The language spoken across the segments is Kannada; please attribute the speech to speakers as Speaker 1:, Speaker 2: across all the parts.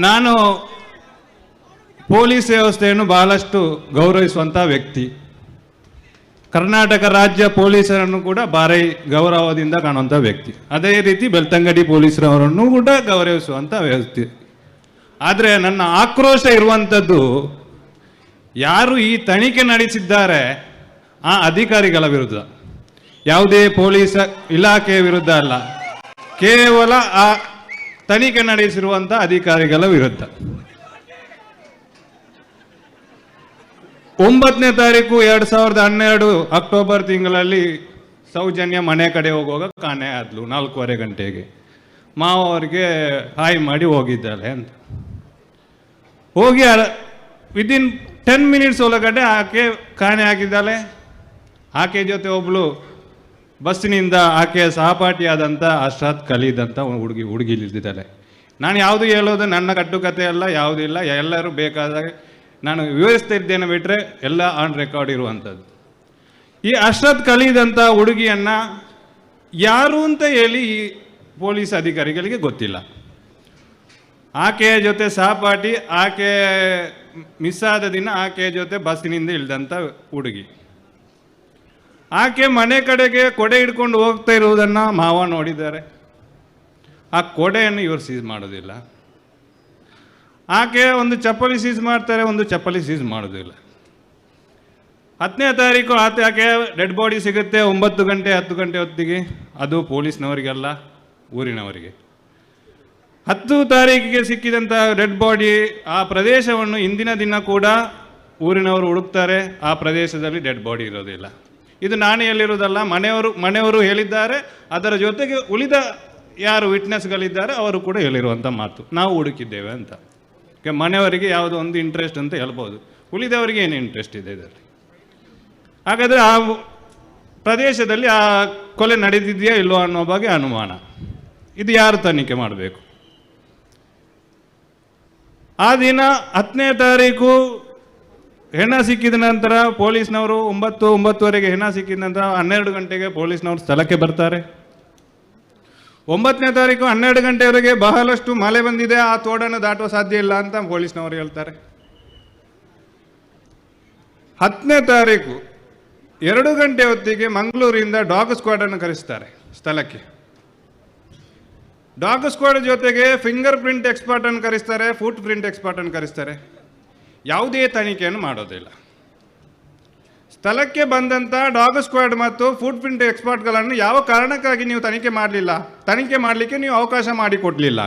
Speaker 1: ನಾನು ಪೊಲೀಸ್ ವ್ಯವಸ್ಥೆಯನ್ನು ಬಹಳಷ್ಟು ಗೌರವಿಸುವಂಥ ವ್ಯಕ್ತಿ. ಕರ್ನಾಟಕ ರಾಜ್ಯ ಪೊಲೀಸರನ್ನು ಕೂಡ ಭಾರಿ ಗೌರವದಿಂದ ಕಾಣುವಂಥ ವ್ಯಕ್ತಿ. ಅದೇ ರೀತಿ ಬೆಳ್ತಂಗಡಿ ಪೊಲೀಸರವರನ್ನು ಕೂಡ ಗೌರವಿಸುವಂಥ ವ್ಯಕ್ತಿ. ಆದರೆ ನನ್ನ ಆಕ್ರೋಶ ಇರುವಂಥದ್ದು, ಯಾರು ಈ ತನಿಖೆ ನಡೆಸಿದ್ದಾರೆ ಆ ಅಧಿಕಾರಿಗಳ ವಿರುದ್ಧ, ಯಾವುದೇ ಪೊಲೀಸ್ ಇಲಾಖೆಯ ವಿರುದ್ಧ ಅಲ್ಲ, ಕೇವಲ ಆ ತನಿಖೆ ನಡೆಸಿರುವಂಥ ಅಧಿಕಾರಿಗಳ ವಿರುದ್ಧ. 9ನೇ ತಾರೀಕು 2012 ಅಕ್ಟೋಬರ್ ತಿಂಗಳಲ್ಲಿ ಸೌಜನ್ಯ ಮನೆ ಕಡೆ ಹೋಗುವಾಗ ಕಾಣೆ ಆದ್ಲು 4:15 ಗಂಟೆಗೆ. ಮಾವ ಅವ್ರಿಗೆ ಹಾಯ್ ಮಾಡಿ ಹೋಗಿದ್ದಾಳೆ ಅಂತ ಹೋಗಿ ವಿದಿನ್ 10 ಮಿನಿಟ್ಸ್ ಒಳಗಡೆ ಆಕೆ ಕಾಣೆ ಆಗಿದ್ದಾಳೆ. ಆಕೆ ಜೊತೆ ಒಬ್ಳು ಬಸ್ಸಿನಿಂದ ಆಕೆಯ ಸಹಪಾಠಿಯಾದಂಥ ಅಶ್ರತ್ ಖಲೀದ್ ಅಂತ ಹುಡುಗಿಲಿದ್ದಾಳೆ. ನಾನು ಯಾವುದು ಹೇಳೋದು ನನ್ನ ಕಟ್ಟುಕತೆ ಅಲ್ಲ, ಯಾವುದಿಲ್ಲ, ಎಲ್ಲರೂ ಬೇಕಾದಾಗ ನಾನು ವಿವರಿಸ್ತಾ ಇದ್ದೇನೆ ಬಿಟ್ಟರೆ ಎಲ್ಲ ಆನ್ ರೆಕಾರ್ಡ್ ಇರುವಂಥದ್ದು. ಈ ಅಶ್ರತ್ ಖಲೀದ್ ಅಂತ ಹುಡುಗಿಯನ್ನ ಯಾರು ಅಂತ ಹೇಳಿ ಈ ಪೊಲೀಸ್ ಅಧಿಕಾರಿಗಳಿಗೆ ಗೊತ್ತಿಲ್ಲ. ಆಕೆಯ ಜೊತೆ ಸಹಪಾಠಿ, ಆಕೆ ಮಿಸ್ ಆದ ದಿನ ಆಕೆಯ ಜೊತೆ ಬಸ್ಸಿನಿಂದ ಇಳಿದಂಥ ಹುಡುಗಿ. ಆಕೆ ಮನೆ ಕಡೆಗೆ ಕೊಡೆ ಹಿಡ್ಕೊಂಡು ಹೋಗ್ತಾ ಇರುವುದನ್ನು ಮಾವ ನೋಡಿದ್ದಾರೆ. ಆ ಕೊಡೆಯನ್ನು ಇವರು ಸೀಸ್ ಮಾಡೋದಿಲ್ಲ. ಆಕೆ ಒಂದು ಚಪ್ಪಲಿ ಸೀಸ್ ಮಾಡ್ತಾರೆ, ಒಂದು ಚಪ್ಪಲಿ ಸೀಸ್ ಮಾಡೋದಿಲ್ಲ. 10ನೇ ತಾರೀಕು ಆಕೆ ಡೆಡ್ ಬಾಡಿ ಸಿಗುತ್ತೆ 9 ಗಂಟೆ 10 ಗಂಟೆ ಹೊತ್ತಿಗೆ. ಅದು ಪೊಲೀಸ್ನವರಿಗೆಲ್ಲ, ಊರಿನವರಿಗೆ. 10 ತಾರೀಕಿಗೆ ಸಿಕ್ಕಿದಂಥ ಡೆಡ್ ಬಾಡಿ, ಆ ಪ್ರದೇಶವನ್ನು ಇಂದಿನ ದಿನ ಕೂಡ ಊರಿನವರು ಹುಡುಕ್ತಾರೆ. ಆ ಪ್ರದೇಶದಲ್ಲಿ ಡೆಡ್ ಬಾಡಿ ಇರೋದಿಲ್ಲ. ಇದು ನಾನು ಹೇಳಿರೋದಲ್ಲ, ಮನೆಯವರು ಹೇಳಿದ್ದಾರೆ. ಅದರ ಜೊತೆಗೆ ಉಳಿದ ಯಾರು ವಿಟ್ನೆಸ್ಗಳಿದ್ದಾರೆ ಅವರು ಕೂಡ ಹೇಳಿರುವಂಥ ಮಾತು, ನಾವು ಹುಡುಕಿದ್ದೇವೆ ಅಂತ. ಮನೆಯವರಿಗೆ ಯಾವುದೋ ಒಂದು ಇಂಟ್ರೆಸ್ಟ್ ಅಂತ ಹೇಳ್ಬೋದು, ಉಳಿದವರಿಗೆ ಏನು ಇಂಟ್ರೆಸ್ಟ್ ಇದೆ ಇದರಲ್ಲಿ? ಹಾಗಾದರೆ ಆ ಪ್ರದೇಶದಲ್ಲಿ ಆ ಕೊಲೆ ನಡೆದಿದೆಯಾ ಇಲ್ವೋ ಅನ್ನೋ ಬಗ್ಗೆ ಅನುಮಾನ. ಇದು ಯಾರು ತನಿಖೆ ಮಾಡಬೇಕು? ಆ ದಿನ 10ನೇ ತಾರೀಕು ಹೆಣ ಸಿಕ್ಕಿದ ನಂತರ ಪೊಲೀಸ್ನವರು 9:30 ಹೆಣ ಸಿಕ್ಕಿದ ನಂತರ 12 ಗಂಟೆಗೆ ಪೊಲೀಸ್ನವರು ಸ್ಥಳಕ್ಕೆ ಬರ್ತಾರೆ. 9ನೇ ತಾರೀಕು 12 ಗಂಟೆವರೆಗೆ ಬಹಳಷ್ಟು ಮಳೆ ಬಂದಿದೆ, ಆ ತೋಡನ್ನು ದಾಟುವ ಸಾಧ್ಯ ಇಲ್ಲ ಅಂತ ಪೊಲೀಸ್ನವರು ಹೇಳ್ತಾರೆ. 10ನೇ ತಾರೀಕು 2 ಗಂಟೆ ಹೊತ್ತಿಗೆ ಮಂಗಳೂರಿಂದ ಡಾಗ್ ಸ್ಕ್ವಾಡನ್ನು ಕರೆಸ್ತಾರೆ ಸ್ಥಳಕ್ಕೆ. ಡಾಗ್ ಸ್ಕ್ವಾಡ್ ಜೊತೆಗೆ ಫಿಂಗರ್ ಪ್ರಿಂಟ್ ಎಕ್ಸ್ಪರ್ಟನ್ನು ಕರೆಸ್ತಾರೆ, ಫುಟ್ ಪ್ರಿಂಟ್ ಎಕ್ಸ್ಪರ್ಟನ್ನು ಕರೆಸ್ತಾರೆ. ಯಾವುದೇ ತನಿಖೆಯನ್ನು ಮಾಡೋದಿಲ್ಲ. ಸ್ಥಳಕ್ಕೆ ಬಂದಂಥ ಡಾಗ್ ಸ್ಕ್ವಾಡ್ ಮತ್ತು ಫುಟ್ ಪ್ರಿಂಟ್ ಎಕ್ಸ್ಪರ್ಟ್ಗಳನ್ನು ಯಾವ ಕಾರಣಕ್ಕಾಗಿ ನೀವು ತನಿಖೆ ಮಾಡಲಿಲ್ಲ, ತನಿಖೆ ಮಾಡಲಿಕ್ಕೆ ನೀವು ಅವಕಾಶ ಮಾಡಿಕೊಡಲಿಲ್ಲ?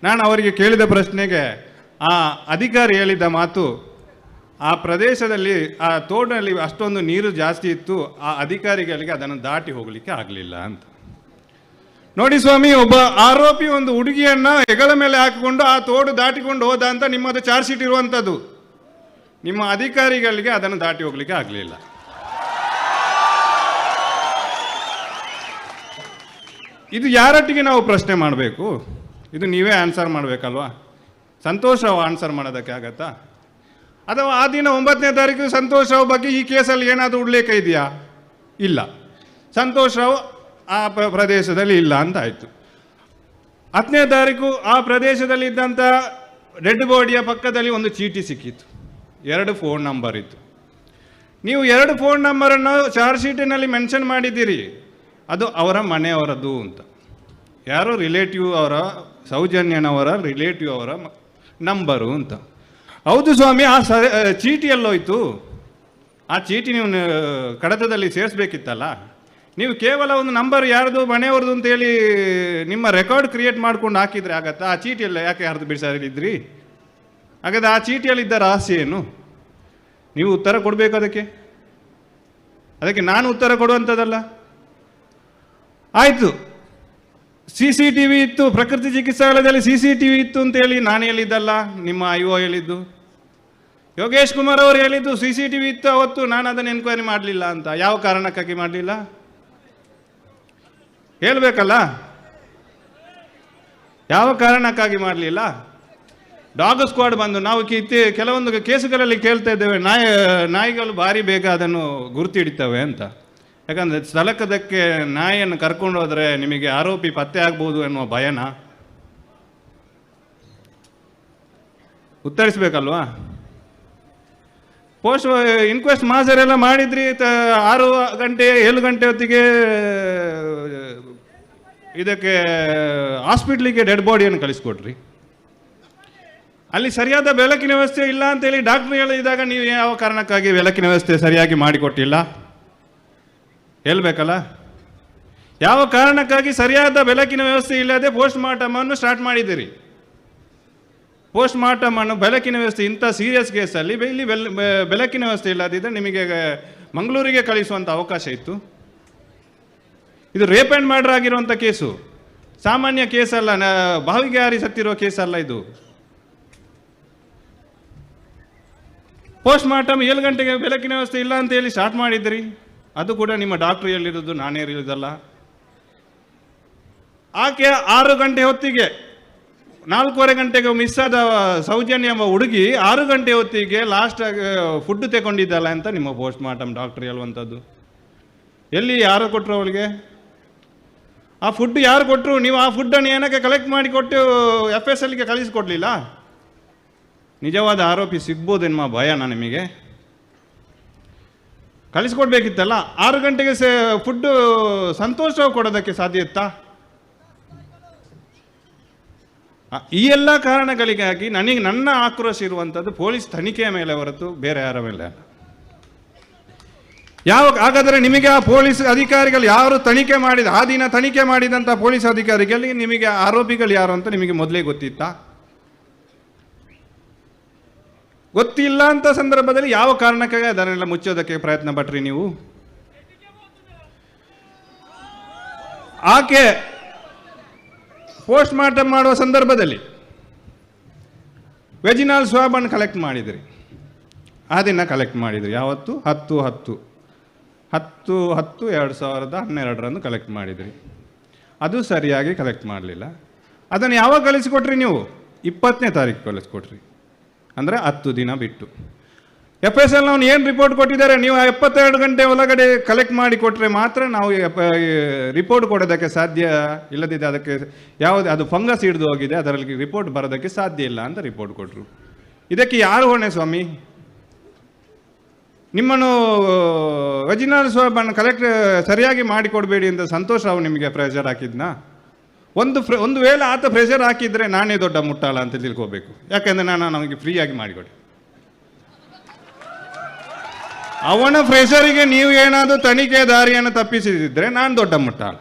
Speaker 1: ನಾನು ಅವರಿಗೆ ಕೇಳಿದ ಪ್ರಶ್ನೆಗೆ ಆ ಅಧಿಕಾರಿ ಹೇಳಿದ ಮಾತು, ಆ ಪ್ರದೇಶದಲ್ಲಿ ಆ ತೋಡಿನಲ್ಲಿ ಅಷ್ಟೊಂದು ನೀರು ಜಾಸ್ತಿ ಇತ್ತು, ಆ ಅಧಿಕಾರಿಗಳಿಗೆ ಅದನ್ನು ದಾಟಿ ಹೋಗಲಿಕ್ಕೆ ಆಗಲಿಲ್ಲ ಅಂತ. ನೋಡಿ ಸ್ವಾಮಿ, ಒಬ್ಬ ಆರೋಪಿ ಒಂದು ಹುಡುಗಿಯನ್ನ ಹೆಗಲ ಮೇಲೆ ಹಾಕಿಕೊಂಡು ಆ ತೋಡು ದಾಟಿಕೊಂಡು ಹೋದ ಅಂತ ನಿಮ್ಮದು ಚಾರ್ಜ್ ಶೀಟ್ ಇರುವಂಥದ್ದು. ನಿಮ್ಮ ಅಧಿಕಾರಿಗಳಿಗೆ ಅದನ್ನು ದಾಟಿ ಹೋಗ್ಲಿಕ್ಕೆ ಆಗಲಿಲ್ಲ. ಇದು ಯಾರೊಟ್ಟಿಗೆ ನಾವು ಪ್ರಶ್ನೆ ಮಾಡಬೇಕು? ಇದು ನೀವೇ ಆನ್ಸರ್ ಮಾಡಬೇಕಲ್ವಾ? ಸಂತೋಷ್ ರಾವ್ ಆನ್ಸರ್ ಮಾಡೋದಕ್ಕೆ ಆಗತ್ತಾ? ಅಥವಾ ಆ ದಿನ 9ನೇ ತಾರೀಕು ಸಂತೋಷ್ ರಾವ್ ಬಗ್ಗೆ ಈ ಕೇಸಲ್ಲಿ ಏನಾದರೂ ಉಲ್ಲೇಖ ಇದೆಯಾ? ಇಲ್ಲ. ಸಂತೋಷ್ ರಾವ್ ಆ ಪ್ರದೇಶದಲ್ಲಿ ಇಲ್ಲ ಅಂತ ಆಯಿತು. 10ನೇ ತಾರೀಕು ಆ ಪ್ರದೇಶದಲ್ಲಿ ಇದ್ದಂಥ ಡೆಡ್ ಬಾಡಿಯ ಪಕ್ಕದಲ್ಲಿ ಒಂದು ಚೀಟಿ ಸಿಕ್ಕಿತ್ತು, 2 ಫೋನ್ ನಂಬರ್ ಇತ್ತು. ನೀವು 2 ಫೋನ್ ನಂಬರನ್ನು ಚಾರ್ಜ್ ಶೀಟಿನಲ್ಲಿ ಮೆನ್ಷನ್ ಮಾಡಿದ್ದೀರಿ, ಅದು ಅವರ ಮನೆಯವರದ್ದು ಅಂತ. ಯಾರೋ ರಿಲೇಟಿವ್, ಅವರ ಸೌಜನ್ಯನವರ ರಿಲೇಟಿವ್ ಅವರ ನಂಬರು ಅಂತ. ಹೌದು ಸ್ವಾಮಿ, ಆ ಚೀಟಿಯಲ್ಲೋಯ್ತು. ಆ ಚೀಟಿ ನೀವು ಕಡತದಲ್ಲಿ ಸೇರಿಸ್ಬೇಕಿತ್ತಲ್ಲ. ನೀವು ಕೇವಲ ಒಂದು ನಂಬರ್ ಯಾರ್ದು ಮನೆಯವ್ರದ್ದು ಅಂತೇಳಿ ನಿಮ್ಮ ರೆಕಾರ್ಡ್ ಕ್ರಿಯೇಟ್ ಮಾಡ್ಕೊಂಡು ಹಾಕಿದರೆ ಆಗತ್ತಾ? ಆ ಚೀಟಿಯಲ್ಲ ಯಾಕೆ ಹರಿದು ಬಿಡಿಸಿದ್ರಿ? ಹಾಗಾದ್ರೆ ಆ ಚೀಟಿಯಲ್ಲಿದ್ದ ರಹಸ್ಯ ಏನು? ನೀವು ಉತ್ತರ ಕೊಡಬೇಕು ಅದಕ್ಕೆ ನಾನು ಉತ್ತರ ಕೊಡುವಂಥದ್ದಲ್ಲ. ಆಯಿತು, CCTV ಇತ್ತು, ಪ್ರಕೃತಿ ಚಿಕಿತ್ಸಾಲಯದಲ್ಲಿ CCTV ಇತ್ತು ಅಂತೇಳಿ ನಾನು ಹೇಳಿದ್ದಲ್ಲ, ನಿಮ್ಮ IO ಹೇಳಿದ್ದು. ಯೋಗೇಶ್ ಕುಮಾರ್ ಅವರು ಹೇಳಿದ್ದು CCTV ಇತ್ತು ಅವತ್ತು, ನಾನು ಅದನ್ನು ಎನ್ಕ್ವೈರಿ ಮಾಡಲಿಲ್ಲ ಅಂತ. ಯಾವ ಕಾರಣಕ್ಕಾಗಿ ಮಾಡಲಿಲ್ಲ ಹೇಳಬೇಕಲ್ಲ? ಯಾವ ಕಾರಣಕ್ಕಾಗಿ ಮಾಡಲಿಲ್ಲ? ಡಾಗ್ ಸ್ಕ್ವಾಡ್ ಬಂದು ನಾವು ಕೆಲವೊಂದು ಕೇಸುಗಳಲ್ಲಿ ಕೇಳ್ತಾ ಇದ್ದೇವೆ, ನಾಯಿಗಳು ಭಾರಿ ಬೇಗ ಅದನ್ನು ಗುರುತು ಹಿಡಿತವೆ ಅಂತ. ಯಾಕಂದರೆ ಸ್ಥಳಕ್ಕದಕ್ಕೆ ನಾಯಿಯನ್ನು ಕರ್ಕೊಂಡು ಹೋದರೆ ನಿಮಗೆ ಆರೋಪಿ ಪತ್ತೆ ಆಗ್ಬೋದು ಎನ್ನುವ ಭಯನ. ಉತ್ತರಿಸಬೇಕಲ್ವಾ? ಪೋಸ್ಟ್ ಇನ್ಕ್ವೆಸ್ಟ್ ಮಾಸರೆಲ್ಲ ಮಾಡಿದ್ರಿ, 6 ಗಂಟೆ 7 ಗಂಟೆ ಹೊತ್ತಿಗೆ ಇದಕ್ಕೆ ಹಾಸ್ಪಿಟ್ಲಿಗೆ ಡೆಡ್ ಬಾಡಿಯನ್ನು ಕಳಿಸ್ಕೊಟ್ರಿ. ಅಲ್ಲಿ ಸರಿಯಾದ ಬೆಳಕಿನ ವ್ಯವಸ್ಥೆ ಇಲ್ಲ ಅಂತೇಳಿ ಡಾಕ್ಟ್ರು ಹೇಳಿದಾಗ ನೀವು ಯಾವ ಕಾರಣಕ್ಕಾಗಿ ಬೆಳಕಿನ ವ್ಯವಸ್ಥೆ ಸರಿಯಾಗಿ ಮಾಡಿಕೊಟ್ಟಿಲ್ಲ ಹೇಳ್ಬೇಕಲ್ಲ? ಯಾವ ಕಾರಣಕ್ಕಾಗಿ ಸರಿಯಾದ ಬೆಳಕಿನ ವ್ಯವಸ್ಥೆ ಇಲ್ಲದೆ ಪೋಸ್ಟ್ ಮಾರ್ಟಮನ್ನು ಸ್ಟಾರ್ಟ್ ಮಾಡಿದ್ದೀರಿ? ಪೋಸ್ಟ್ ಮಾರ್ಟಮನ್ನು ಬೆಳಕಿನ ವ್ಯವಸ್ಥೆ ಇಂಥ ಸೀರಿಯಸ್ ಕೇಸಲ್ಲಿ ಇಲ್ಲಿ ಬೆಳಕಿನ ವ್ಯವಸ್ಥೆ ಇಲ್ಲದಿದ್ದರೆ ನಿಮಗೆ ಮಂಗಳೂರಿಗೆ ಕಳಿಸುವಂಥ ಅವಕಾಶ ಇತ್ತು. ಇದು ರೇಪ್ ಆ್ಯಂಡ್ ಮರ್ಡರ್ ಆಗಿರುವಂಥ ಕೇಸು, ಸಾಮಾನ್ಯ ಕೇಸಲ್ಲ, ಬಾವಿಗೆ ಹಾರಿ ಸತ್ತಿರುವ ಕೇಸಲ್ಲ ಇದು. ಪೋಸ್ಟ್ ಮಾರ್ಟಮ್ 7 ಗಂಟೆಗೆ ಬೆಳಕಿನ ವ್ಯವಸ್ಥೆ ಇಲ್ಲ ಅಂತ ಹೇಳಿ ಸ್ಟಾರ್ಟ್ ಮಾಡಿದ್ರಿ. ಅದು ಕೂಡ ನಿಮ್ಮ ಡಾಕ್ಟ್ರು ಹೇಳಿರೋದು, ನಾನೇ ಹೇಳಿರೋದಲ್ಲ. ಆಕೆ 6 ಗಂಟೆ ಹೊತ್ತಿಗೆ 4:15 ಗಂಟೆಗೆ ಮಿಸ್ ಆದ ಸೌಜನ್ಯ ಎಂಬ ಹುಡುಗಿ 6 ಗಂಟೆ ಹೊತ್ತಿಗೆ ಲಾಸ್ಟ್ ಫುಡ್ ತಗೊಂಡಿದ್ದಲ್ಲ ಅಂತ ನಿಮ್ಮ ಪೋಸ್ಟ್ ಮಾರ್ಟಮ್ ಡಾಕ್ಟರ್ ಹೇಳುವಂಥದ್ದು. ಎಲ್ಲಿ ಯಾರು ಕೊಟ್ಟರು ಅವಳಿಗೆ? ಆ ಫುಡ್ ಯಾರು ಕೊಟ್ಟರು? ನೀವು ಆ ಫುಡ್ಡನ್ನು ಏನಕ್ಕೆ ಕಲೆಕ್ಟ್ ಮಾಡಿ ಕೊಟ್ಟು FSLಗೆ ಕಳಿಸಿಕೊಡ್ಲಿಲ್ಲ? ನಿಜವಾದ ಆರೋಪಿ ಸಿಗ್ಬೋದೆನ್ನುವ ಭಯನ ನಿಮಗೆ? ಕಳಿಸ್ಕೊಡ್ಬೇಕಿತ್ತಲ್ಲ. 6 ಗಂಟೆಗೆ ಫುಡ್ಡು ಸಂತೋಷ ಕೊಡೋದಕ್ಕೆ ಸಾಧ್ಯ ಇತ್ತಾ? ಈ ಎಲ್ಲ ಕಾರಣಗಳಿಗಾಗಿ ನನ್ನ ಆಕ್ರೋಶ ಇರುವಂಥದ್ದು ಪೊಲೀಸ್ ತನಿಖೆಯ ಮೇಲೆ ಹೊರತು ಬೇರೆ ಯಾರ ಮೇಲೆ ಅಲ್ಲ. ಹಾಗಾದರೆ ನಿಮಗೆ ಆ ಪೊಲೀಸ್ ಅಧಿಕಾರಿಗಳು ಯಾರು ತನಿಖೆ ಮಾಡಿದ, ಆ ದಿನ ತನಿಖೆ ಮಾಡಿದಂಥ ಪೊಲೀಸ್ ಅಧಿಕಾರಿಗಳಿಗೆ ನಿಮಗೆ ಆರೋಪಿಗಳು ಯಾರು ಅಂತ ನಿಮಗೆ ಮೊದಲೇ ಗೊತ್ತಿತ್ತಾ? ಗೊತ್ತಿಲ್ಲ ಅಂತ ಸಂದರ್ಭದಲ್ಲಿ ಯಾವ ಕಾರಣಕ್ಕಾಗಿ ಅದನ್ನೆಲ್ಲ ಮುಚ್ಚೋದಕ್ಕೆ ಪ್ರಯತ್ನ ಪಟ್ರಿ ನೀವು? ಆಕೆ ಪೋಸ್ಟ್ ಮಾರ್ಟಮ್ ಮಾಡುವ ಸಂದರ್ಭದಲ್ಲಿ ವೆಜಿನಲ್ ಸ್ವಾಬನ್ನು ಕಲೆಕ್ಟ್ ಮಾಡಿದ್ರಿ. ಆ ದಿನ ಕಲೆಕ್ಟ್ ಮಾಡಿದ್ರಿ. ಯಾವತ್ತು? 10/10/2012 ಕಲೆಕ್ಟ್ ಮಾಡಿದ್ರಿ. ಅದು ಸರಿಯಾಗಿ ಕಲೆಕ್ಟ್ ಮಾಡಲಿಲ್ಲ. ಅದನ್ನು ಯಾವಾಗ ಕಳಿಸಿಕೊಟ್ರಿ ನೀವು? 20ನೇ ತಾರೀಕು ಕಳಿಸ್ಕೊಟ್ರಿ, ಅಂದರೆ 10 ದಿನ ಬಿಟ್ಟು. FSL ಅವ್ನು ಏನು ರಿಪೋರ್ಟ್ ಕೊಟ್ಟಿದ್ದಾರೆ? ನೀವು 72 ಗಂಟೆ ಒಳಗಡೆ ಕಲೆಕ್ಟ್ ಮಾಡಿ ಕೊಟ್ಟರೆ ಮಾತ್ರ ನಾವು ರಿಪೋರ್ಟ್ ಕೊಡೋದಕ್ಕೆ ಸಾಧ್ಯ, ಇಲ್ಲದಿದ್ದರೆ ಅದಕ್ಕೆ ಯಾವುದು ಅದು ಫಂಗಸ್ ಹಿಡಿದು ಹೋಗಿದೆ, ಅದರಲ್ಲಿ ರಿಪೋರ್ಟ್ ಬರೋದಕ್ಕೆ ಸಾಧ್ಯ ಇಲ್ಲ ಅಂತ ರಿಪೋರ್ಟ್ ಕೊಟ್ಟರು. ಇದಕ್ಕೆ ಯಾರು ಹೊಣೆ ಸ್ವಾಮಿ? ನಿಮ್ಮನ್ನು ವೆಜಿನಲ್ ಸ್ವಾಬನ್ನು ಸರಿಯಾಗಿ ಮಾಡಿಕೊಡ್ಬೇಡಿ ಅಂತ ಸಂತೋಷ್ ರಾವ್ ನಿಮಗೆ ಪ್ರೆಷರ್ ಹಾಕಿದ್ನಾ? ಒಂದು ವೇಳೆ ಆತ ಪ್ರೆಷರ್ ಹಾಕಿದರೆ ನಾನೇ ದೊಡ್ಡ ಮುಟ್ಟಾಳ ಅಂತ ತಿಳ್ಕೋಬೇಕು. ಯಾಕೆಂದರೆ ನಮಗೆ ಫ್ರೀಯಾಗಿ ಮಾಡಿಕೊಡಿ. ಅವನ ಪ್ರೆಷರಿಗೆ ನೀವು ಏನಾದರೂ ತನಿಖೆ ದಾರಿಯನ್ನು ತಪ್ಪಿಸಿದ್ರೆ ನಾನು ದೊಡ್ಡ ಮುಟ್ಟಾಳ.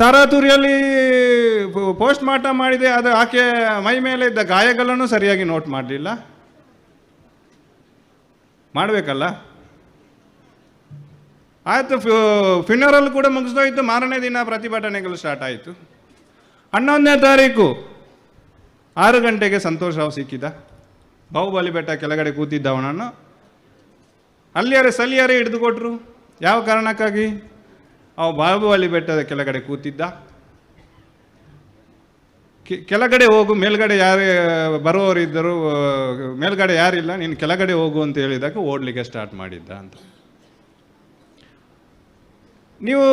Speaker 1: ತರಾತುರಿಯಲ್ಲಿ ಪೋಸ್ಟ್ ಮಾರ್ಟಮ್ ಮಾಡಿದೆ, ಅದು ಆಕೆ ಮೈ ಮೇಲೆ ಇದ್ದ ಗಾಯಗಳನ್ನು ಸರಿಯಾಗಿ ನೋಟ್ ಮಾಡಲಿಲ್ಲ. ಮಾಡಬೇಕಲ್ಲ? ಆಯಿತು, ಫ್ಯುನರಲ್ ಕೂಡ ಮುಗಿಸ್ದೋಯ್ತು. ಮಾರನೇ ದಿನ ಪ್ರತಿಭಟನೆಗಳು ಸ್ಟಾರ್ಟ್ ಆಯಿತು. 11ನೇ ತಾರೀಕು 6 ಗಂಟೆಗೆ ಸಂತೋಷ್ ರಾವ್ ಸಿಕ್ಕಿದ. ಬಾಹುಬಲಿ ಬೆಟ್ಟ ಕೆಳಗಡೆ ಕೂತಿದ್ದವನನ್ನು ಸ್ಥಳೀಯರೇ ಹಿಡಿದು ಕೊಟ್ಟರು. ಯಾವ ಕಾರಣಕ್ಕಾಗಿ? ಅವ ಬಾಹುಬಲಿ ಬೆಟ್ಟದ ಕೆಳಗಡೆ ಕೂತಿದ್ದ. ಕೆಳಗಡೆ ಹೋಗು, ಮೇಲ್ಗಡೆ ಯಾರೇ ಬರುವವರಿದ್ದರು, ಮೇಲ್ಗಡೆ ಯಾರಿಲ್ಲ, ನೀನು ಕೆಳಗಡೆ ಹೋಗು ಅಂತ ಹೇಳಿದಾಗ ಓಡಲಿಕ್ಕೆ ಸ್ಟಾರ್ಟ್ ಮಾಡಿದ್ದ ಅಂತ. ನೀವು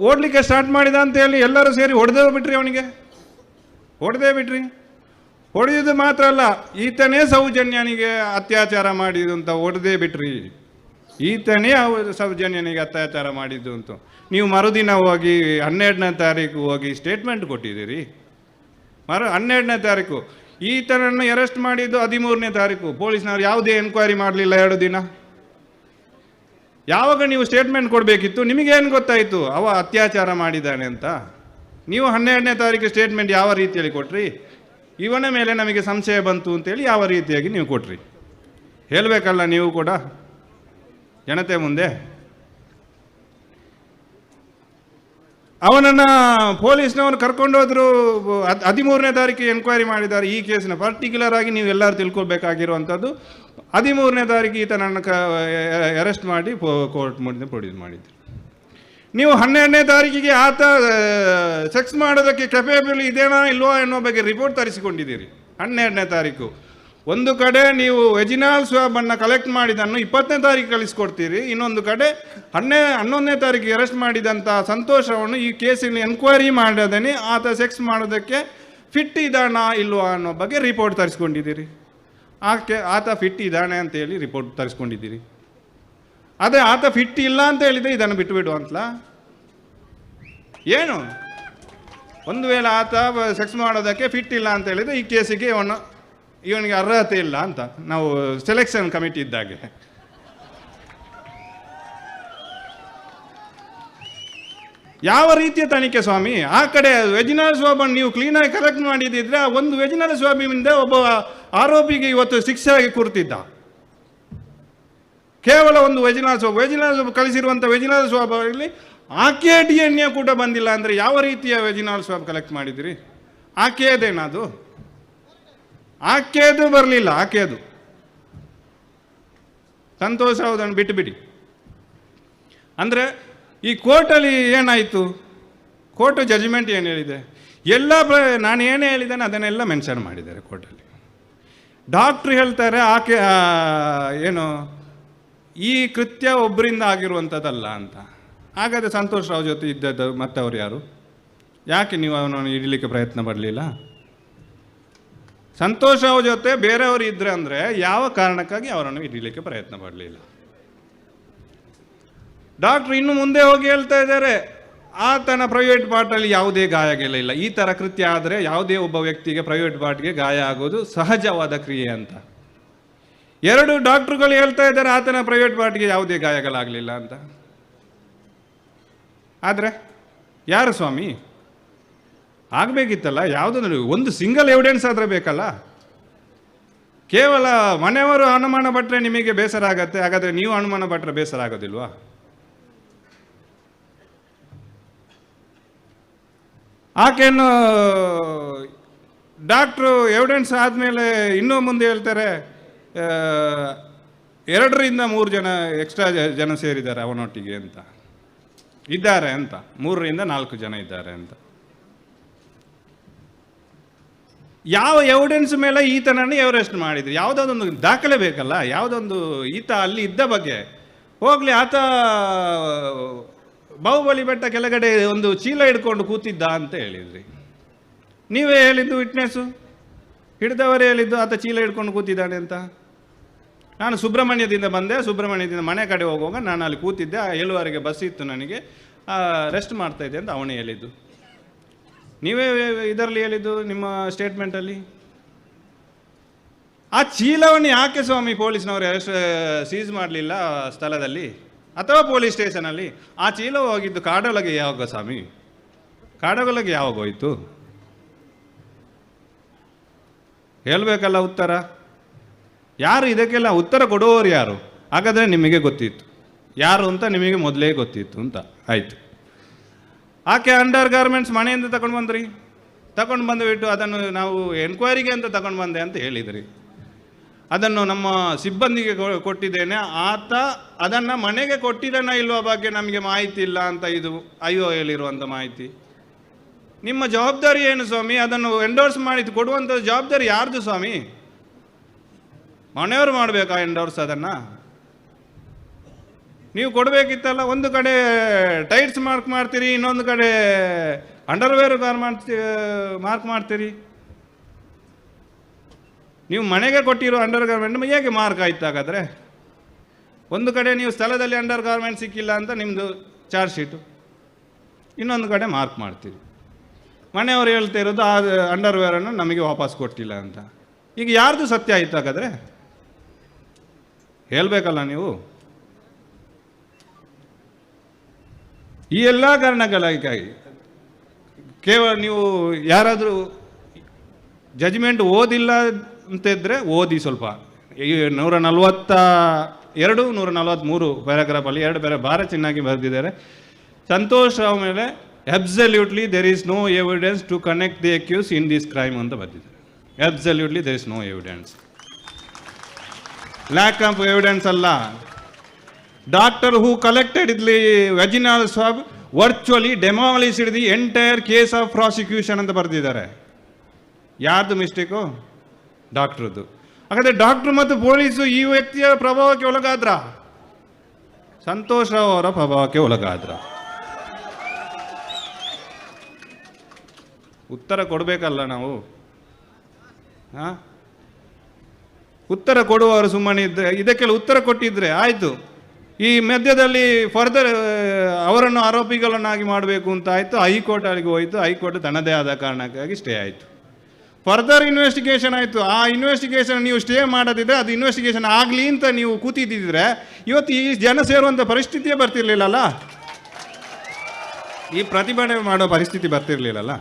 Speaker 1: ಓಡಲಿಕ್ಕೆ ಸ್ಟಾರ್ಟ್ ಮಾಡಿದ ಅಂತ ಹೇಳಿ ಎಲ್ಲರೂ ಸೇರಿ ಹೊಡೆದೇ ಬಿಟ್ರಿ, ಅವನಿಗೆ ಹೊಡೆದೇ ಬಿಟ್ರಿ. ಹೊಡೆಯೋದು ಮಾತ್ರ ಅಲ್ಲ, ಈತನೇ ಸೌಜನ್ಯನಿಗೆ ಅತ್ಯಾಚಾರ ಮಾಡಿದ್ದು ಅಂತ ಹೊಡೆದೇ ಬಿಟ್ರಿ. ಈತನೇ ಸೌಜನ್ಯನಿಗೆ ಅತ್ಯಾಚಾರ ಮಾಡಿದ್ದು ಅಂತ ನೀವು ಮರುದಿನ ಹೋಗಿ 12ನೇ ತಾರೀಕು ಹೋಗಿ ಸ್ಟೇಟ್ಮೆಂಟ್ ಕೊಟ್ಟಿದ್ದೀರಿ. 12ನೇ ತಾರೀಕು ಈತನನ್ನು ಅರೆಸ್ಟ್ ಮಾಡಿದ್ದು 13ನೇ ತಾರೀಕು. ಪೊಲೀಸ್ನವ್ರು ಯಾವುದೇ ಎನ್ಕ್ವೈರಿ ಮಾಡಲಿಲ್ಲ 2 ದಿನ. ಯಾವಾಗ ನೀವು ಸ್ಟೇಟ್ಮೆಂಟ್ ಕೊಡಬೇಕಿತ್ತು? ನಿಮಗೇನು ಗೊತ್ತಾಯಿತು ಅವ ಅತ್ಯಾಚಾರ ಮಾಡಿದ್ದಾನೆ ಅಂತ? ನೀವು 12ನೇ ತಾರೀಕು ಸ್ಟೇಟ್ಮೆಂಟ್ ಯಾವ ರೀತಿಯಲ್ಲಿ ಕೊಟ್ರಿ? ಇವನ ಮೇಲೆ ನಮಗೆ ಸಂಶಯ ಬಂತು ಅಂತೇಳಿ ಯಾವ ರೀತಿಯಾಗಿ ನೀವು ಕೊಟ್ರಿ? ಹೇಳಬೇಕಲ್ಲ ನೀವು ಕೂಡ ಜನತೆ ಮುಂದೆ. ಅವನನ್ನು ಪೊಲೀಸ್ನವರು ಕರ್ಕೊಂಡೋದ್ರು. 13ನೇ ತಾರೀಕು ಎನ್ಕ್ವೈರಿ ಮಾಡಿದ್ದಾರೆ ಈ ಕೇಸಿನ. ಪರ್ಟಿಕ್ಯುಲರ್ ಆಗಿ ನೀವು ಎಲ್ಲರೂ ತಿಳ್ಕೊಳ್ಬೇಕಾಗಿರುವಂಥದ್ದು, 13ನೇ ತಾರೀಕು ಈತನನ್ನು ಅರೆಸ್ಟ್ ಮಾಡಿ ಕೋರ್ಟ್ ಮುಂದೆ ಪ್ರೊಡ್ಯೂಸ್ ಮಾಡಿದ್ರು. ನೀವು 12ನೇ ತಾರೀಕಿಗೆ ಆತ ಸೆಕ್ಸ್ ಮಾಡೋದಕ್ಕೆ ಕೆಪೇಬಲ್ ಇದೇನಾ ಇಲ್ವೋ ಅನ್ನೋ ಬಗ್ಗೆ ರಿಪೋರ್ಟ್ ತರಿಸಿಕೊಂಡಿದ್ದೀರಿ. 12ನೇ ತಾರೀಕು ಒಂದು ಕಡೆ ನೀವು ವೆಜಿನಲ್ ಸ್ವಾಬನ್ನು ಕಲೆಕ್ಟ್ ಮಾಡಿದ್ದನ್ನು 20ನೇ ತಾರೀಕು ಕಳಿಸ್ಕೊಡ್ತೀರಿ, ಇನ್ನೊಂದು ಕಡೆ 11ನೇ ತಾರೀಕಿಗೆ ಅರೆಸ್ಟ್ ಮಾಡಿದಂಥ ಸಂತೋಷವನ್ನು ಈ ಕೇಸಿನ ಎನ್ಕ್ವೈರಿ ಮಾಡದೇನೆ ಆತ ಸೆಕ್ಸ್ ಮಾಡೋದಕ್ಕೆ ಫಿಟ್ ಇದ್ದಾನಾ ಇಲ್ವಾ ಅನ್ನೋ ಬಗ್ಗೆ ರಿಪೋರ್ಟ್ ತರಿಸ್ಕೊಂಡಿದ್ದೀರಿ. ಆತ ಫಿಟ್ ಇದ್ದಾನೆ ಅಂತೇಳಿ ರಿಪೋರ್ಟ್ ತರಿಸ್ಕೊಂಡಿದ್ದೀರಿ. ಅದೇ ಆತ ಫಿಟ್ ಇಲ್ಲ ಅಂತ ಹೇಳಿದರೆ ಇದನ್ನು ಬಿಟ್ಟುಬಿಡು ಅಂತಲಾ ಏನು? ಒಂದು ವೇಳೆ ಆತ ಸೆಕ್ಸ್ ಮಾಡೋದಕ್ಕೆ ಫಿಟ್ ಇಲ್ಲ ಅಂತ ಹೇಳಿದರೆ ಈ ಕೇಸಿಗೆ ಇವನಿಗೆ ಅರ್ಹತೆ ಇಲ್ಲ ಅಂತ ನಾವು ಸೆಲೆಕ್ಷನ್ ಕಮಿಟಿ ಇದ್ದಾಗೆ. ಯಾವ ರೀತಿಯ ತನಿಖೆ ಸ್ವಾಮಿ? ಆ ಕಡೆ ವೆಜಿನಲ್ ಸ್ವಾಬನ್ನು ನೀವು ಕ್ಲೀನಾಗಿ ಕಲೆಕ್ಟ್ ಮಾಡಿದ್ದಿದ್ರೆ ಆ ಒಂದು ವೆಜಿನಲ್ ಸ್ವಾಬಿನಿಂದ ಒಬ್ಬ ಆರೋಪಿಗೆ ಇವತ್ತು ಶಿಕ್ಷೆ ಆಗಿ ಕೂರ್ತಿದ್ದ. ಕೇವಲ ಒಂದು ವೆಜಿನಲ್ ಸ್ವಾಬ್ ಕಳಿಸಿರುವಂಥ ವೆಜಿನಲ್ ಸ್ವಾಬಲ್ಲಿ ಆಕೆಯ DNA ಕೂಡ ಬಂದಿಲ್ಲ ಅಂದರೆ ಯಾವ ರೀತಿಯ ವೆಜಿನಲ್ ಸ್ವಾಬ್ ಕಲೆಕ್ಟ್ ಮಾಡಿದಿರಿ? ಆಕೆಯದೇನದು? ಆಕೆಯದು ಬರಲಿಲ್ಲ. ಆಕೆಯದು ಸಂತೋಷ ಹೌದನ್ನು ಬಿಟ್ಟುಬಿಡಿ. ಅಂದರೆ ಈ ಕೋರ್ಟಲ್ಲಿ ಏನಾಯಿತು? ಕೋರ್ಟು ಜಡ್ಜ್ಮೆಂಟ್ ಏನು ಹೇಳಿದೆ? ಎಲ್ಲ ನಾನು ಏನೇ ಹೇಳಿದ್ದೇನೆ ಅದನ್ನೆಲ್ಲ ಮೆನ್ಷನ್ ಮಾಡಿದ್ದಾರೆ ಕೋರ್ಟಲ್ಲಿ. ಡಾಕ್ಟ್ರು ಹೇಳ್ತಾರೆ ಆಕೆ ಏನು ಈ ಕೃತ್ಯ ಒಬ್ಬರಿಂದ ಆಗಿರುವಂಥದ್ದಲ್ಲ ಅಂತ. ಹಾಗಾದರೆ ಸಂತೋಷ್ ರಾವ್ ಜೊತೆ ಇದ್ದದ್ದು ಮತ್ತೆ ಅವ್ರು ಯಾರು? ಯಾಕೆ ನೀವು ಅವನನ್ನು ಹಿಡಲಿಕ್ಕೆ ಪ್ರಯತ್ನ ಪಡಲಿಲ್ಲ? ಸಂತೋಷ್ ರಾವ್ ಜೊತೆ ಬೇರೆಯವರು ಇದ್ರೆ ಅಂದರೆ ಯಾವ ಕಾರಣಕ್ಕಾಗಿ ಅವರನ್ನು ಹಿಡಲಿಕ್ಕೆ ಪ್ರಯತ್ನ ಪಡಲಿಲ್ಲ? ಡಾಕ್ಟ್ರು ಇನ್ನು ಮುಂದೆ ಹೋಗಿ ಹೇಳ್ತಾ ಇದ್ದಾರೆ ಆತನ ಪ್ರೈವೇಟ್ ಪಾರ್ಟಲ್ಲಿ ಯಾವುದೇ ಗಾಯಗಳಿಲ್ಲ. ಈ ಥರ ಕೃತ್ಯ ಆದರೆ ಯಾವುದೇ ಒಬ್ಬ ವ್ಯಕ್ತಿಗೆ ಪ್ರೈವೇಟ್ ಪಾರ್ಟ್ಗೆ ಗಾಯ ಆಗೋದು ಸಹಜವಾದ ಕ್ರಿಯೆ ಅಂತ. 2 ಡಾಕ್ಟ್ರುಗಳು ಹೇಳ್ತಾ ಇದ್ದಾರೆ ಆತನ ಪ್ರೈವೇಟ್ ಪಾರ್ಟ್ಗೆ ಯಾವುದೇ ಗಾಯಗಳಾಗಲಿಲ್ಲ ಅಂತ. ಆದರೆ ಯಾರು ಸ್ವಾಮಿ? ಆಗಬೇಕಿತ್ತಲ್ಲ ಯಾವುದನ್ನು ಒಂದು ಸಿಂಗಲ್ ಎವಿಡೆನ್ಸ್ ಆದರೆ ಬೇಕಲ್ಲ. ಕೇವಲ ಮನೆಯವರು ಅನುಮಾನ ಪಟ್ಟರೆ ನಿಮಗೆ ಬೇಸರ ಆಗತ್ತೆ, ಹಾಗಾದರೆ ನೀವು ಅನುಮಾನ ಪಟ್ಟರೆ ಬೇಸರ ಆಗೋದಿಲ್ವಾ? ಆಕೆಯನ್ನು ಡಾಕ್ಟ್ರು ಎವಿಡೆನ್ಸ್ ಆದಮೇಲೆ ಇನ್ನೂ ಮುಂದೆ ಹೇಳ್ತಾರೆ 2ರಿಂದ 3 ಜನ ಎಕ್ಸ್ಟ್ರಾ ಜನ ಸೇರಿದ್ದಾರೆ ಅವನೊಟ್ಟಿಗೆ ಅಂತ ಇದ್ದಾರೆ ಅಂತ, 3ರಿಂದ 4 ಜನ ಇದ್ದಾರೆ ಅಂತ. ಯಾವ ಎವಿಡೆನ್ಸ್ ಮೇಲೆ ಈತನನ್ನು ಎವರೆಸ್ಟ್ ಮಾಡಿದ್ರು? ಯಾವುದೊಂದು ದಾಖಲೆ ಬೇಕಲ್ಲ. ಯಾವುದೊಂದು ಈತ ಅಲ್ಲಿ ಇದ್ದ ಬಗ್ಗೆ ಹೋಗಲಿ. ಆತ ಬಾಹುಬಲಿ ಬೆಟ್ಟ ಕೆಳಗಡೆ ಒಂದು ಚೀಲ ಹಿಡ್ಕೊಂಡು ಕೂತಿದ್ದ ಅಂತ ಹೇಳಿದ್ರಿ. ನೀವೇ ಹೇಳಿದ್ದು, ವಿಟ್ನೆಸ್ಸು ಹಿಡಿದವರೇ ಹೇಳಿದ್ದು ಆತ ಚೀಲ ಹಿಡ್ಕೊಂಡು ಕೂತಿದ್ದಾನೆ ಅಂತ. ನಾನು ಸುಬ್ರಹ್ಮಣ್ಯದಿಂದ ಬಂದೆ, ಸುಬ್ರಹ್ಮಣ್ಯದಿಂದ ಮನೆ ಕಡೆ ಹೋಗುವಾಗ ನಾನು ಅಲ್ಲಿ ಕೂತಿದ್ದೆ, 7ವರೆಗೆ ಬಸ್ ಇತ್ತು, ನನಗೆ ರೆಸ್ಟ್ ಮಾಡ್ತಾಯಿದ್ದೆ ಅಂತ ಅವನೇ ಹೇಳಿದ್ದು. ನೀವೇ ಇದರಲ್ಲಿ ಹೇಳಿದ್ದು ನಿಮ್ಮ ಸ್ಟೇಟ್ಮೆಂಟಲ್ಲಿ. ಆ ಚೀಲವನ್ನು ಯಾಕೆ ಸ್ವಾಮಿ ಪೊಲೀಸ್ನವರು ಸೀಸ್ ಮಾಡಲಿಲ್ಲ ಸ್ಥಳದಲ್ಲಿ ಅಥವಾ ಪೊಲೀಸ್ ಸ್ಟೇಷನಲ್ಲಿ? ಆ ಚೀಲ ಹೋಗಿದ್ದು ಕಾಡೊಳಗೆ ಯಾವಾಗ ಸ್ವಾಮಿ? ಕಾಡೊಳಗೆ ಯಾವಾಗ ಹೋಯಿತು? ಹೇಳಬೇಕಲ್ಲ ಉತ್ತರ. ಯಾರು ಇದಕ್ಕೆಲ್ಲ ಉತ್ತರ ಕೊಡುವವರು ಯಾರು? ಹಾಗಾದರೆ ನಿಮಗೆ ಗೊತ್ತಿತ್ತು ಯಾರು ಅಂತ, ನಿಮಗೆ ಮೊದಲೇ ಗೊತ್ತಿತ್ತು ಅಂತ ಆಯಿತು. ಆಕೆ ಅಂಡರ್ ಗಾರ್ಮೆಂಟ್ಸ್ ಮನೆಯಿಂದ ತಗೊಂಡು ಬಂದುಬಿಟ್ಟು ಅದನ್ನು ನಾವು ಎನ್ಕ್ವೈರಿಗೆ ಅಂತ ತಗೊಂಡು ಬಂದೆ ಅಂತ ಹೇಳಿದ್ರಿ. ಅದನ್ನು ನಮ್ಮ ಸಿಬ್ಬಂದಿಗೆ ಕೊಟ್ಟಿದ್ದೇನೆ, ಆತ ಅದನ್ನು ಮನೆಗೆ ಕೊಟ್ಟಿದ್ದಾನ ಇಲ್ವ ಬಗ್ಗೆ ನಮಗೆ ಮಾಹಿತಿ ಇಲ್ಲ ಅಂತ ಇದು ಅಯ್ಯೋ ಹೇಳಿರುವಂಥ ಮಾಹಿತಿ. ನಿಮ್ಮ ಜವಾಬ್ದಾರಿ ಏನು ಸ್ವಾಮಿ? ಅದನ್ನು ಎಂಡೋರ್ಸ್ ಮಾಡಿ ಕೊಡುವಂಥ ಜವಾಬ್ದಾರಿ ಯಾರ್ದು ಸ್ವಾಮಿ? ಮನೆಯವರು ಮಾಡಬೇಕಾ ಎಂಡೋರ್ಸ್? ಅದನ್ನು ನೀವು ಕೊಡಬೇಕಿತ್ತಲ್ಲ. ಒಂದು ಕಡೆ ಟೈಟ್ಸ್ ಮಾರ್ಕ್ ಮಾಡ್ತೀರಿ, ಇನ್ನೊಂದು ಕಡೆ ಅಂಡರ್ವೇರ್ ಮಾರ್ಕ್ ಮಾಡ್ತೀರಿ. ನೀವು ಮನೆಗೆ ಕೊಟ್ಟಿರೋ ಅಂಡರ್ ಗಾರ್ಮೆಂಟ್ ಹೇಗೆ ಮಾರ್ಕ್ ಆಯ್ತು ಹಾಗಾದರೆ? ಒಂದು ಕಡೆ ನೀವು ಸ್ಥಳದಲ್ಲಿ ಅಂಡರ್ ಗಾರ್ಮೆಂಟ್ ಸಿಕ್ಕಿಲ್ಲ ಅಂತ ನಿಮ್ಮದು ಚಾರ್ಜ್ ಶೀಟು, ಇನ್ನೊಂದು ಕಡೆ ಮಾರ್ಕ್ ಮಾಡ್ತೀರಿ. ಮನೆಯವರು ಹೇಳ್ತಾ ಇರೋದು ಆ ಅಂಡರ್ವೇರನ್ನು ನಮಗೆ ವಾಪಸ್ ಕೊಟ್ಟಿಲ್ಲ ಅಂತ. ಈಗ ಯಾರ್ದು ಸತ್ಯ ಆಯ್ತು ಹಾಗಾದರೆ? ಹೇಳಬೇಕಲ್ಲ ನೀವು. ಈ ಎಲ್ಲ ಕಾರಣಗಳಿಗಾಗಿ ಕೇವಲ ನೀವು ಯಾರಾದರೂ ಜಜ್ಮೆಂಟ್ ಓದಿಲ್ಲ ಅಂತಿದ್ರೆ ಓದಿ ಸ್ವಲ್ಪ. 142, 143 ಪ್ಯಾರಾಗ್ರಾಫಲ್ಲಿ 2 ಬೇರೆ ಭಾಳ ಚೆನ್ನಾಗಿ ಬರೆದಿದ್ದಾರೆ. ಸಂತೋಷ್ ರಾವ್ ಮೇಲೆ absolutely there is no evidence to connect the accuse in this crime ಅಂತ ಬರೆದಿದ್ದಾರೆ. Absolutely there is no evidence. Lack of evidence ಅಲ್ಲ. Doctor who collected the vaginal swab virtually demolished the entire case of prosecution ಅಂತ ಬರೆದಿದ್ದಾರೆ. ಯಾರ್ದು ಮಿಸ್ಟೇಕು? ಡಾಕ್ಟ್ರದ್ದು. ಹಾಗಾದರೆ ಡಾಕ್ಟ್ರು ಮತ್ತು ಪೊಲೀಸು ಈ ವ್ಯಕ್ತಿಯ ಪ್ರಭಾವಕ್ಕೆ ಒಳಗಾದ್ರ? ಸಂತೋಷ್ ರಾವ್ ಅವರ ಪ್ರಭಾವಕ್ಕೆ ಒಳಗಾದ್ರ? ಉತ್ತರ ಕೊಡಬೇಕಲ್ಲ ನಾವು. ಉತ್ತರ ಕೊಡುವವರು ಸುಮ್ಮನೆ ಇದ್ದರೆ, ಇದಕ್ಕೆಲ್ಲ ಉತ್ತರ ಕೊಟ್ಟಿದ್ರೆ ಆಯಿತು. ಈ ಮಧ್ಯದಲ್ಲಿ ಫರ್ದರ್ ಅವರನ್ನು ಆರೋಪಿಗಳನ್ನಾಗಿ ಮಾಡಬೇಕು ಅಂತ ಆಯಿತು, ಹೈಕೋರ್ಟ್ಗೆ ಹೋಯಿತು. ಹೈಕೋರ್ಟ್ ತನ್ನದೇ ಆದ ಕಾರಣಕ್ಕಾಗಿ ಸ್ಟೇ ಆಯಿತು. ಫರ್ದರ್ ಇನ್ವೆಸ್ಟಿಗೇಷನ್ ಆಯಿತು. ಆ ಇನ್ವೆಸ್ಟಿಗೇಷನ್ ನೀವು ಸ್ಟೇ ಮಾಡೋದಿದ್ರೆ, ಅದು ಇನ್ವೆಸ್ಟಿಗೇಷನ್ ಆಗಲಿ ಅಂತ ನೀವು ಕೂತಿದ್ದಿದ್ರೆ ಇವತ್ತು ಈ ಜನ ಸೇರುವಂಥ ಪರಿಸ್ಥಿತಿಯೇ ಬರ್ತಿರ್ಲಿಲ್ಲಲ್ಲ, ಈ ಪ್ರತಿಭಟನೆ ಮಾಡೋ ಪರಿಸ್ಥಿತಿ ಬರ್ತಿರ್ಲಿಲ್ಲಲ್ಲ.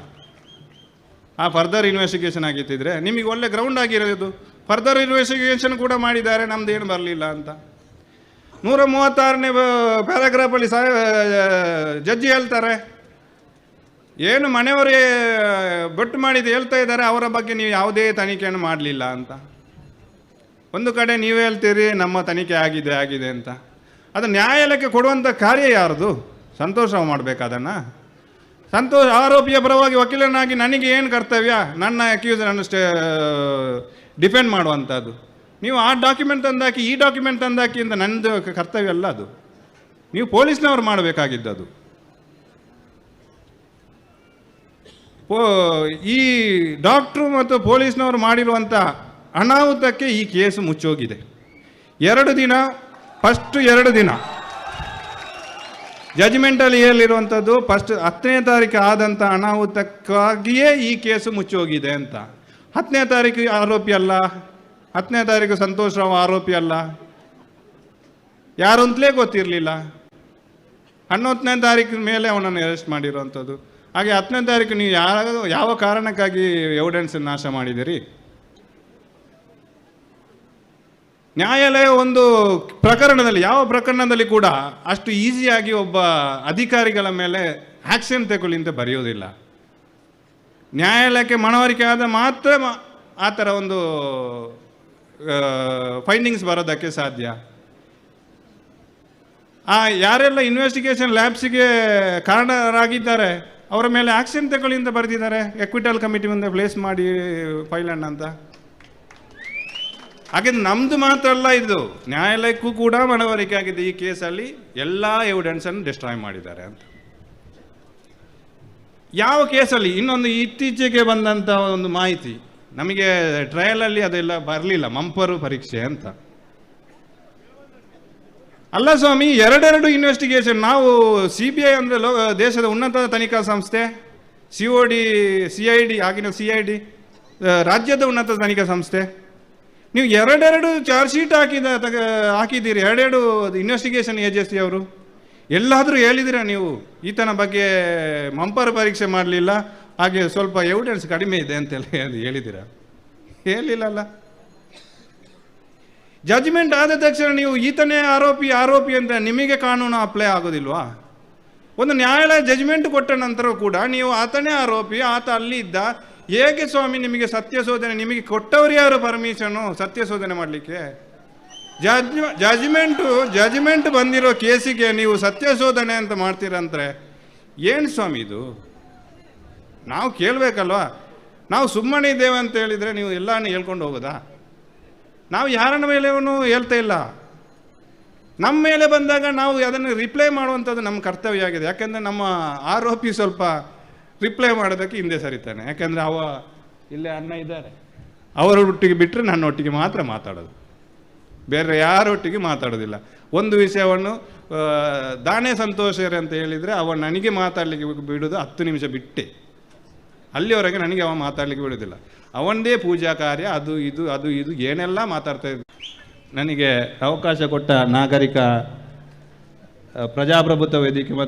Speaker 1: ಆ ಫರ್ದರ್ ಇನ್ವೆಸ್ಟಿಗೇಷನ್ ಆಗಿತ್ತಿದ್ರೆ ನಿಮಗೆ ಒಳ್ಳೆ ಗ್ರೌಂಡ್ ಆಗಿರೋದು. ಫರ್ದರ್ ಇನ್ವೆಸ್ಟಿಗೇಷನ್ ಕೂಡ ಮಾಡಿದ್ದಾರೆ, ನಮ್ದು ಏನು ಬರಲಿಲ್ಲ ಅಂತ. 136ನೇ ಪ್ಯಾರಾಗ್ರಾಫಲ್ಲಿ ಜಡ್ಜಿ ಹೇಳ್ತಾರೆ, ಏನು ಮನೆಯವರೇ ಬೊಟ್ಟು ಮಾಡಿದ್ದು ಹೇಳ್ತಾ ಇದ್ದಾರೆ, ಅವರ ಬಗ್ಗೆ ನೀವು ಯಾವುದೇ ತನಿಖೆಯನ್ನು ಮಾಡಲಿಲ್ಲ ಅಂತ. ಒಂದು ಕಡೆ ನೀವು ಹೇಳ್ತೀರಿ ನಮ್ಮ ತನಿಖೆ ಆಗಿದೆ ಅಂತ. ಅದು ನ್ಯಾಯಾಲಯಕ್ಕೆ ಕೊಡುವಂಥ ಕಾರ್ಯ ಯಾರ್ದು? ಸಂತೋಷ ಮಾಡಬೇಕು ಅದನ್ನು. ಸಂತೋಷ್ ಆರೋಪಿಯ ಪರವಾಗಿ ವಕೀಲನಾಗಿ ನನಗೆ ಏನು ಕರ್ತವ್ಯ? ನನ್ನ ಅಕ್ಯೂಸರನ್ನು ಡಿಫೆಂಡ್ ಮಾಡುವಂಥದ್ದು. ನೀವು ಆ ಡಾಕ್ಯುಮೆಂಟ್ ತಂದಾಕಿ, ಈ ಡಾಕ್ಯುಮೆಂಟ್ ತಂದಾಕಿ ಅಂತ ನನ್ನದು ಕರ್ತವ್ಯ ಅಲ್ಲ ಅದು. ನೀವು ಪೊಲೀಸ್ನವ್ರು ಮಾಡಬೇಕಾಗಿದ್ದದು. ಈ ಡಾಕ್ಟ್ರು ಮತ್ತು ಪೊಲೀಸ್ನವರು ಮಾಡಿರುವಂಥ ಅನಾಹುತಕ್ಕೆ ಈ ಕೇಸು ಮುಚ್ಚೋಗಿದೆ. 2 ದಿನ, ಫಸ್ಟ್ 2 ದಿನ ಜಜ್ಮೆಂಟಲ್ಲಿ ಹೇಳಿರುವಂಥದ್ದು ಫಸ್ಟ್ 10ನೇ ತಾರೀಕು ಆದಂಥ ಅನಾಹುತಕ್ಕಾಗಿಯೇ ಈ ಕೇಸು ಮುಚ್ಚೋಗಿದೆ ಅಂತ. 10ನೇ ತಾರೀಕು ಆರೋಪಿ ಅಲ್ಲ, 10ನೇ ತಾರೀಕು ಸಂತೋಷ್ ರಾವ್ ಆರೋಪಿ ಅಲ್ಲ, ಯಾರು ಅಂತಲೇ ಗೊತ್ತಿರಲಿಲ್ಲ. 11ನೇ ತಾರೀಕಿನ ಮೇಲೆ ಅವನನ್ನು ಅರೆಸ್ಟ್ ಮಾಡಿರುವಂಥದ್ದು. ಹಾಗೆ 10ನೇ ತಾರೀಕು ನೀವು ಯಾವ ಕಾರಣಕ್ಕಾಗಿ ಎವಿಡೆನ್ಸ್ ನಾಶ ಮಾಡಿದಿರಿ? ನ್ಯಾಯಾಲಯ ಒಂದು ಪ್ರಕರಣದಲ್ಲಿ, ಯಾವ ಪ್ರಕರಣದಲ್ಲಿ ಕೂಡ ಅಷ್ಟು ಈಸಿಯಾಗಿ ಒಬ್ಬ ಅಧಿಕಾರಿಗಳ ಮೇಲೆ ಆ್ಯಕ್ಷನ್ ತಗೊಳ್ಳಿ ಅಂತ ಬರೆಯೋದಿಲ್ಲ. ನ್ಯಾಯಾಲಯಕ್ಕೆ ಮನವರಿಕೆ ಆದ ಮಾತ್ರ ಆ ಥರ ಒಂದು ಫೈಂಡಿಂಗ್ಸ್ ಬರೋದಕ್ಕೆ ಸಾಧ್ಯ. ಯಾರೆಲ್ಲ ಇನ್ವೆಸ್ಟಿಗೇಷನ್ ಲ್ಯಾಬ್ಸಿಗೆ ಕಾರಣರಾಗಿದ್ದಾರೆ ಅವರ ಮೇಲೆ ಆ್ಯಕ್ಷನ್ ತಗೊಳ್ಳಿ ಅಂತ ಬರೆದಿದ್ದಾರೆ. ಎಕ್ವಿಟಲ್ ಕಮಿಟಿ ಮುಂದೆ ಪ್ಲೇಸ್ ಮಾಡಿ ಫೈಲನ್ನು ಅಂತ. ಹಾಗೆ ನಮ್ಮದು ಮಾತ್ರ ಅಲ್ಲ, ಇದು ನ್ಯಾಯಾಲಯಕ್ಕೂ ಕೂಡ ಮನವರಿಕೆ ಆಗಿದೆ. ಈ ಕೇಸಲ್ಲಿ ಎಲ್ಲ ಎವಿಡೆನ್ಸನ್ನು ಡಿಸ್ಟ್ರಾಯ್ ಮಾಡಿದ್ದಾರೆ ಅಂತ. ಯಾವ ಕೇಸಲ್ಲಿ? ಇನ್ನೊಂದು ಇತ್ತೀಚೆಗೆ ಬಂದಂಥ ಒಂದು ಮಾಹಿತಿ ನಮಗೆ ಟ್ರಯಲಲ್ಲಿ ಅದೆಲ್ಲ ಬರಲಿಲ್ಲ, ಮಂಪರು ಪರೀಕ್ಷೆ ಅಂತ. ಅಲ್ಲ ಸ್ವಾಮಿ, 2 ಇನ್ವೆಸ್ಟಿಗೇಷನ್. ನಾವು CBI ಅಂದರೆ ದೇಶದ ಉನ್ನತ ತನಿಖಾ ಸಂಸ್ಥೆ, CID ಆಗಿನ CID ರಾಜ್ಯದ ಉನ್ನತ ತನಿಖಾ ಸಂಸ್ಥೆ. ನೀವು 2 ಚಾರ್ಜ್ ಶೀಟ್ ಹಾಕಿದ್ದೀರಿ, 2 ಇನ್ವೆಸ್ಟಿಗೇಷನ್ ಏಜೆನ್ಸಿ ಅವರು. ಎಲ್ಲಾದರೂ ಹೇಳಿದಿರ ನೀವು ಈತನ ಬಗ್ಗೆ ಮಂಪರ್ ಪರೀಕ್ಷೆ ಮಾಡಲಿಲ್ಲ, ಹಾಗೆ ಸ್ವಲ್ಪ ಎವಿಡೆನ್ಸ್ ಕಡಿಮೆ ಇದೆ ಅಂತೆಲ್ಲ ಹೇಳಿದ್ದೀರಾ? ಹೇಳಿಲ್ಲಲ್ಲ. ಜಡ್ಜ್ಮೆಂಟ್ ಆದ ತಕ್ಷಣ ನೀವು ಈತನೇ ಆರೋಪಿ ಅಂತ ನಿಮಗೆ ಕಾನೂನು ಅಪ್ಲೈ ಆಗೋದಿಲ್ವಾ? ಒಂದು ನ್ಯಾಯಾಲಯ ಜಡ್ಜ್ಮೆಂಟ್ ಕೊಟ್ಟ ನಂತರ ಕೂಡ ನೀವು ಆತನೇ ಆರೋಪಿ, ಆತ ಅಲ್ಲಿ ಇದ್ದ, ಹೇಗೆ ಸ್ವಾಮಿ ನಿಮಗೆ ಸತ್ಯಶೋಧನೆ? ನಿಮಗೆ ಕೊಟ್ಟವರು ಯಾರು ಪರ್ಮಿಷನು ಸತ್ಯಶೋಧನೆ ಮಾಡಲಿಕ್ಕೆ? ಜಡ್ಜ್ಮೆಂಟ್ ಬಂದಿರೋ ಕೇಸಿಗೆ ನೀವು ಸತ್ಯಶೋಧನೆ ಅಂತ ಮಾಡ್ತೀರಂದ್ರೆ ಏನು ಸ್ವಾಮಿ ಇದು? ನಾವು ಕೇಳಬೇಕಲ್ವಾ? ನಾವು ಸುಮ್ಮನೆ ಇದ್ದೇವೆ ಅಂತ ಹೇಳಿದರೆ ನೀವು ಎಲ್ಲನೂ ಹೇಳ್ಕೊಂಡು ಹೋಗೋದಾ? ನಾವು ಯಾರನ್ನ ಮೇಲೇನೂ ಹೇಳ್ತಾ ಇಲ್ಲ. ನಮ್ಮ ಮೇಲೆ ಬಂದಾಗ ನಾವು ಅದನ್ನು ರಿಪ್ಲೈ ಮಾಡುವಂಥದ್ದು ನಮ್ಮ ಕರ್ತವ್ಯ ಆಗಿದೆ. ಯಾಕೆಂದರೆ ನಮ್ಮ ಆರೋಪಿ ಸ್ವಲ್ಪ ರಿಪ್ಲೈ ಮಾಡೋದಕ್ಕೆ ಹಿಂದೆ ಸರಿತಾನೆ. ಯಾಕೆಂದರೆ ಇಲ್ಲೇ ಅಣ್ಣ ಇದ್ದಾರೆ, ಅವರೊಟ್ಟಿಗೆ ಬಿಟ್ಟರೆ ನನ್ನೊಟ್ಟಿಗೆ ಮಾತ್ರ ಮಾತಾಡೋದು, ಬೇರೆ ಯಾರೊಟ್ಟಿಗೆ ಮಾತಾಡೋದಿಲ್ಲ. ಒಂದು ವಿಷಯವನ್ನು ದಾನೆ ಸಂತೋಷರೇ ಅಂತ ಹೇಳಿದರೆ ನನಗೆ ಮಾತಾಡಲಿಕ್ಕೆ ಬಿಡೋದು 10 ನಿಮಿಷ ಬಿಟ್ಟೆ, ಅಲ್ಲಿವರೆಗೆ ನನಗೆ ಮಾತಾಡಲಿಕ್ಕೆ ಬಿಡೋದಿಲ್ಲ. ಅವನದೇ ಪೂಜಾ ಕಾರ್ಯ, ಅದು ಇದು ಏನೆಲ್ಲ ಮಾತಾಡ್ತಾ ಇದ್ದ. ನನಗೆ ಅವಕಾಶ ಕೊಟ್ಟ ನಾಗರಿಕ ಪ್ರಜಾಪ್ರಭುತ್ವ ವೇದಿಕೆ ಮತ್ತು